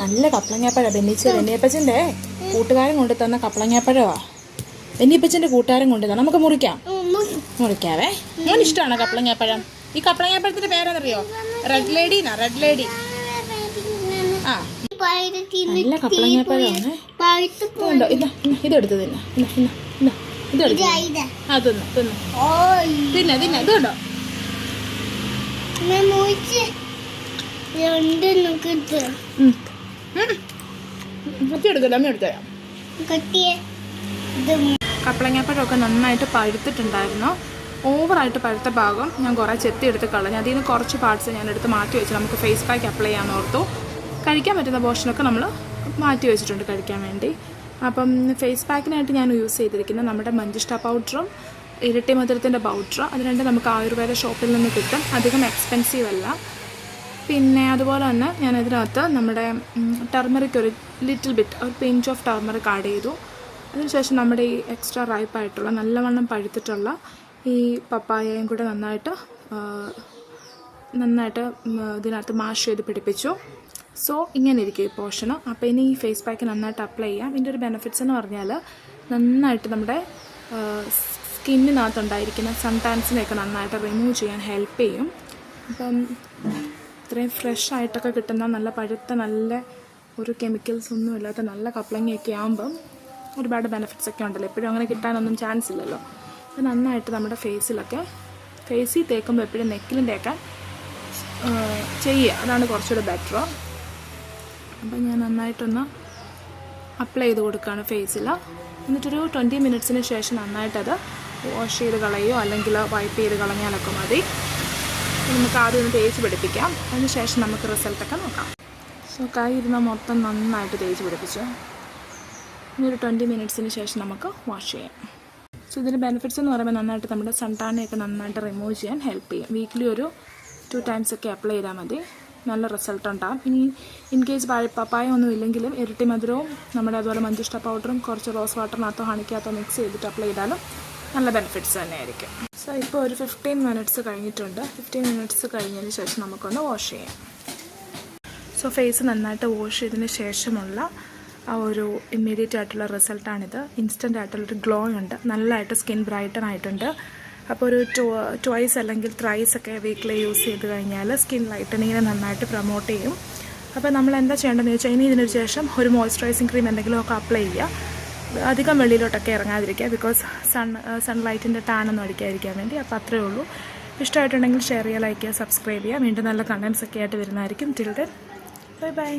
നല്ല കപ്പളങ്ങാപ്പഴമാണ് ബെന്നിയപ്പച്ചൻ്റെ കൂട്ടുകാരൻ കൊണ്ടു തന്ന കപ്പളങ്ങാപ്പഴമാണ്. ബെന്നിയപ്പച്ചൻ്റെ കൂട്ടുകാരൻ കൊണ്ടു തന്നെ. നമുക്ക് മുറിക്കാവേ. മോൻ ഇഷ്ടമാണോ കപ്പളങ്ങാപ്പഴം? ഈ കപ്പളങ്ങാപ്പഴത്തിൻ്റെ പേരെന്നറിയോ? Red lady. ആ നല്ല കപ്പളങ്ങാപ്പഴമാണ്. ഇതുണ്ടോ? ഇതെടുത്ത് തിന്ന. ഇതെടുത്ത് തിന്ന. ഇതുണ്ടോ? കപ്പളങ്ങാപ്പഴമൊക്കെ നന്നായിട്ട് പഴുത്തിട്ടുണ്ടായിരുന്നു. ഓവറായിട്ട് പഴുത്ത ഭാഗം ഞാൻ കുറേ ചെത്തിയെടുത്ത് കളഞ്ഞു. അതിൽ നിന്ന് കുറച്ച് പാർട്സ് ഞാൻ എടുത്ത് മാറ്റി വെച്ച് നമുക്ക് ഫേസ് പാക്ക് അപ്ലൈ ചെയ്യാമെന്ന് ഓർത്തു. കഴിക്കാൻ പറ്റുന്ന പോർഷനൊക്കെ നമ്മൾ മാറ്റി വെച്ചിട്ടുണ്ട് കഴിക്കാൻ വേണ്ടി. അപ്പം ഫേസ് പാക്കിനായിട്ട് ഞാൻ യൂസ് ചെയ്തിരിക്കുന്നത് നമ്മുടെ മഞ്ചിഷ്ട പൗഡറും ഇരട്ടി മധുരത്തിൻ്റെ പൗഡർ. അത് രണ്ടും നമുക്ക് ആയുർവേദ ഷോപ്പിൽ നിന്ന് കിട്ടും. അധികം എക്സ്പെൻസീവ് അല്ല. പിന്നെ അതുപോലെ തന്നെ ഞാൻ ഇതിനകത്ത് നമ്മുടെ ടർമറിക് ഒരു ലിറ്റിൽ ബിറ്റ് ഒരു പിഞ്ച് ഓഫ് ടർമറിക് ആഡ് ചെയ്തു. അതിനുശേഷം നമ്മുടെ ഈ എക്സ്ട്രാ റൈപ്പായിട്ടുള്ള നല്ലവണ്ണം പഴുത്തിട്ടുള്ള ഈ പപ്പായയും കൂടെ നന്നായിട്ട് ഇതിനകത്ത് മാഷ് ചെയ്ത് പിടിപ്പിച്ചു. സോ ഇങ്ങനെ ഇരിക്കും ഈ പോർഷന്. അപ്പോൾ ഇനി ഈ ഫേസ് പാക്ക് നന്നായിട്ട് അപ്ലൈ ചെയ്യാം. ഇതിൻ്റെ ഒരു ബെനിഫിറ്റ്സ് എന്ന് പറഞ്ഞാൽ നന്നായിട്ട് നമ്മുടെ സ്കിന്നിനകത്തുണ്ടായിരിക്കുന്ന സൺ ടാൻസിനെയൊക്കെ നന്നായിട്ട് റിമൂവ് ചെയ്യാൻ ഹെൽപ്പ് ചെയ്യും. അപ്പം ഇത്രയും ഫ്രഷ് ആയിട്ടൊക്കെ കിട്ടുന്ന നല്ല പഴുത്ത നല്ല ഒരു കെമിക്കൽസ് ഒന്നും ഇല്ലാത്ത നല്ല കപ്പളങ്ങയൊക്കെ ആകുമ്പം ഒരുപാട് ബെനിഫിറ്റ്സ് ഒക്കെ ഉണ്ടല്ലോ. എപ്പോഴും അങ്ങനെ കിട്ടാനൊന്നും ചാൻസ് ഇല്ലല്ലോ. അത് നന്നായിട്ട് നമ്മുടെ ഫേസിൽ തേക്കുമ്പോൾ എപ്പോഴും നെക്കിലും തേക്കാൻ ചെയ്യുക. അതാണ് കുറച്ചുകൂടെ ബെറ്റർ. അപ്പം ഞാൻ നന്നായിട്ടൊന്ന് അപ്ലൈ ചെയ്ത് കൊടുക്കുകയാണ് ഫേസിൽ. എന്നിട്ടൊരു 20 മിനിറ്റ്സിന് ശേഷം നന്നായിട്ടത് വാഷ് ചെയ്ത് കളയുകയോ അല്ലെങ്കിൽ വൈപ്പ് ചെയ്ത് കളഞ്ഞാലൊക്കെ മതി. നമുക്ക് ആദ്യം ഒന്ന് തേച്ച് പിടിപ്പിക്കാം. അതിന് ശേഷം നമുക്ക് റിസൾട്ടൊക്കെ നോക്കാം. സോ കൈ ഇരുന്ന് മൊത്തം നന്നായിട്ട് തേച്ച് പിടിപ്പിച്ചു. ഇനി ഒരു 20 മിനിറ്റ്സിന് ശേഷം നമുക്ക് വാഷ് ചെയ്യാം. സോ ഇതിൻ്റെ ബെനിഫിറ്റ്സ് എന്ന് പറയുമ്പോൾ നന്നായിട്ട് നമ്മുടെ സൺടാനെയൊക്കെ നന്നായിട്ട് റിമൂവ് ചെയ്യാൻ ഹെൽപ്പ് ചെയ്യും. വീക്ക്ലി ഒരു 2 ടൈംസ് ഒക്കെ അപ്ലൈ ചെയ്താൽ മതി. നല്ല റിസൾട്ട് ഉണ്ടാകും. ഇനി ഇൻ കേസ് പപ്പായ ഒന്നും ഇല്ലെങ്കിലും ഇരട്ടി മധുരവും നമ്മുടെ അതുപോലെ മഞ്ചിഷ്ട പൗഡറും കുറച്ച് റോസ് വാട്ടറിനകത്തോ ഹണിക്കകത്തോ മിക്സ് ചെയ്തിട്ട് അപ്ലൈ ചെയ്താലും നല്ല ബെനിഫിറ്റ്സ് തന്നെയായിരിക്കും. സോ ഇപ്പോൾ ഒരു 15 മിനിറ്റ്സ് കഴിഞ്ഞിട്ടുണ്ട്. 15 മിനിറ്റ്സ് കഴിഞ്ഞതിന് ശേഷം നമുക്കൊന്ന് വാഷ് ചെയ്യാം. സോ ഫേസ് നന്നായിട്ട് വാഷ് ചെയ്തതിന് ശേഷമുള്ള ആ ഒരു ഇമ്മീഡിയറ്റ് ആയിട്ടുള്ള റിസൾട്ടാണിത്. ഇൻസ്റ്റൻ്റ് ആയിട്ടുള്ളൊരു ഗ്ലോ ഉണ്ട്. നല്ലതായിട്ട് സ്കിൻ ബ്രൈറ്റൻ ആയിട്ടുണ്ട്. അപ്പോൾ ഒരു ട്വൈസ് അല്ലെങ്കിൽ ത്രൈസ് ഒക്കെ വീക്കിലി യൂസ് ചെയ്ത് കഴിഞ്ഞാൽ സ്കിൻ ലൈറ്റനിങ്ങിനെ നന്നായിട്ട് പ്രൊമോട്ട് ചെയ്യും. അപ്പോൾ നമ്മൾ എന്താ ചെയ്യേണ്ടതെന്ന് വെച്ചാൽ ഇനി ഇതിന് ശേഷം ഒരു മോയ്സ്ചറൈസിങ് ക്രീം എന്തെങ്കിലുമൊക്കെ അപ്ലൈ ചെയ്യുക. അധികം വെളിയിലോട്ടൊക്കെ ഇറങ്ങാതിരിക്കുക. ബിക്കോസ് സൺലൈറ്റിൻ്റെ ടാനൊന്നും അടിക്കാതിരിക്കാൻ വേണ്ടി. അപ്പോൾ അത്രയേ ഉള്ളൂ. ഇഷ്ടമായിട്ടുണ്ടെങ്കിൽ ഷെയർ ചെയ്യുക, ലൈക്ക് ചെയ്യുക, സബ്സ്ക്രൈബ് ചെയ്യുക. വീണ്ടും നല്ല കണ്ടൻസ് ഒക്കെ ആയിട്ട് വരുന്നതായിരിക്കും. Till then bye bye.